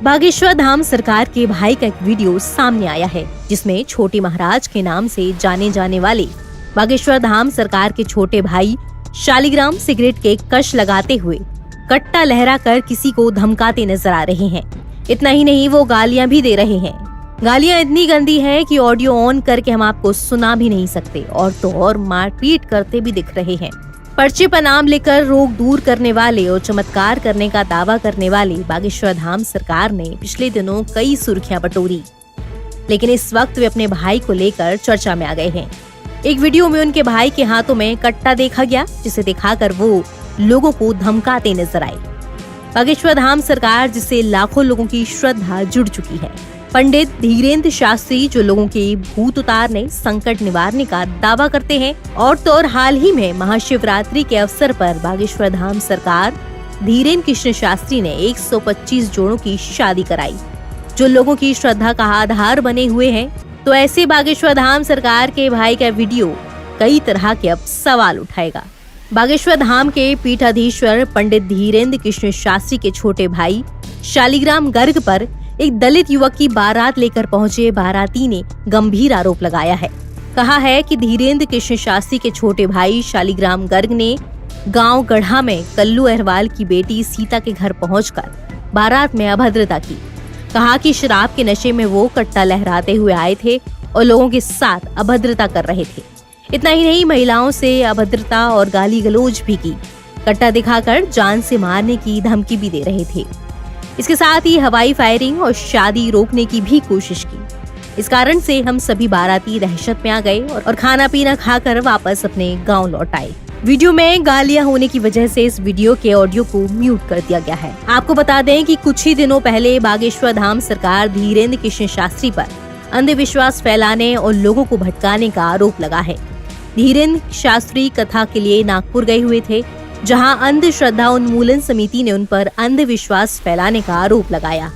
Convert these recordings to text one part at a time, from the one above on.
बागेश्वर धाम सरकार के भाई का एक वीडियो सामने आया है, जिसमें छोटे महाराज के नाम से जाने जाने वाले बागेश्वर धाम सरकार के छोटे भाई शालिग्राम सिगरेट के कश लगाते हुए कट्टा लहरा कर किसी को धमकाते नजर आ रहे हैं। इतना ही नहीं, वो गालियां भी दे रहे हैं। गालियां इतनी गंदी है कि ऑडियो ऑन करके हम आपको सुना भी नहीं सकते, और तो और मारपीट करते भी दिख रहे हैं। पर्चे पर नाम लेकर रोग दूर करने वाले और चमत्कार करने का दावा करने वाले बागेश्वर धाम सरकार ने पिछले दिनों कई सुर्खियां बटोरी, लेकिन इस वक्त वे अपने भाई को लेकर चर्चा में आ गए हैं। एक वीडियो में उनके भाई के हाथों में कट्टा देखा गया, जिसे दिखाकर वो लोगों को धमकाते नजर आए। बागेश्वर धाम सरकार, जिससे लाखों लोगों की श्रद्धा जुड़ चुकी है। पंडित धीरेन्द्र शास्त्री, जो लोगों के भूत उतारने, संकट निवारने का दावा करते हैं, और तो और हाल ही में महाशिवरात्रि के अवसर पर बागेश्वर धाम सरकार धीरेन्द्र कृष्ण शास्त्री ने 125 जोड़ों की शादी कराई, जो लोगों की श्रद्धा का आधार बने हुए हैं। तो ऐसे बागेश्वर धाम सरकार के भाई का वीडियो कई तरह के अब सवाल उठाएगा। बागेश्वर धाम के पीठाधीश्वर पंडित धीरेन्द्र कृष्ण शास्त्री के छोटे भाई शालिग्राम गर्ग पर एक दलित युवक की बारात लेकर पहुंचे बाराती ने गंभीर आरोप लगाया है। कहा है कि धीरेन्द्र कृष्ण शास्त्री के छोटे भाई शालिग्राम गर्ग ने गांव गढ़ा में कल्लू अहरवाल की बेटी सीता के घर पहुंचकर बारात में अभद्रता की। कहा कि शराब के नशे में वो कट्टा लहराते हुए आए थे और लोगों के साथ अभद्रता कर रहे थे। इतना ही नहीं, महिलाओं से अभद्रता और गाली गलौज भी की। कट्टा दिखाकर जान से मारने की धमकी भी दे रहे थे। इसके साथ ही हवाई फायरिंग और शादी रोकने की भी कोशिश की। इस कारण से हम सभी बाराती दहशत में आ गए और खाना पीना खाकर वापस अपने गांव लौट आए। वीडियो में गालियां होने की वजह से इस वीडियो के ऑडियो को म्यूट कर दिया गया है। आपको बता दें कि कुछ ही दिनों पहले बागेश्वर धाम सरकार धीरेन्द्र कृष्ण शास्त्री पर अंधविश्वास फैलाने और लोगों को भटकाने का आरोप लगा है। धीरेन्द्र शास्त्री कथा के लिए नागपुर गए हुए थे, जहां अंधश्रद्धा उन्मूलन समिति ने उन पर अंधविश्वास फैलाने का आरोप लगाया।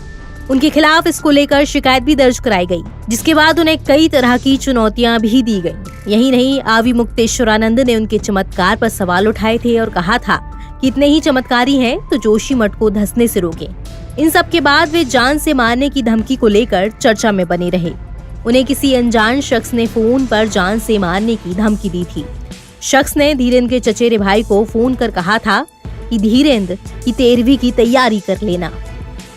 उनके खिलाफ इसको लेकर शिकायत भी दर्ज कराई गई, जिसके बाद उन्हें कई तरह की चुनौतियां भी दी गई। यही नहीं, आवी मुक्तेश्वरानंद ने उनके चमत्कार पर सवाल उठाए थे और कहा था कि इतने ही चमत्कारी हैं तो जोशीमठ को धंसने से रोकें। इन सब के बाद वे जान से मारने की धमकी को लेकर चर्चा में बने रहे। उन्हें किसी अनजान शख्स ने फोन पर जान से मारने की धमकी दी थी। शख्स ने धीरेन्द्र के चचेरे भाई को फोन कर कहा था कि धीरेन्द्र की 13वीं की तैयारी कर लेना।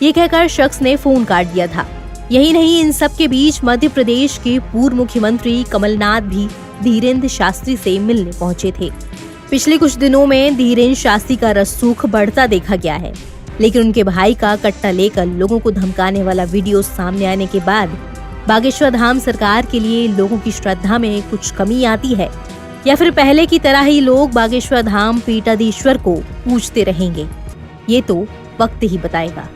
ये कहकर शख्स ने फोन काट दिया था। यही नहीं, इन सब के बीच मध्य प्रदेश के पूर्व मुख्यमंत्री कमलनाथ भी धीरेन्द्र शास्त्री से मिलने पहुंचे थे। पिछले कुछ दिनों में धीरेन्द्र शास्त्री का रसूख बढ़ता देखा गया है, लेकिन उनके भाई का कट्टा लेकर लोगों को धमकाने वाला वीडियो सामने आने के बाद बागेश्वर धाम सरकार के लिए लोगों की श्रद्धा में कुछ कमी आती है, या फिर पहले की तरह ही लोग बागेश्वर धाम पीठाधीश्वर को पूजते रहेंगे, ये तो वक्त ही बताएगा।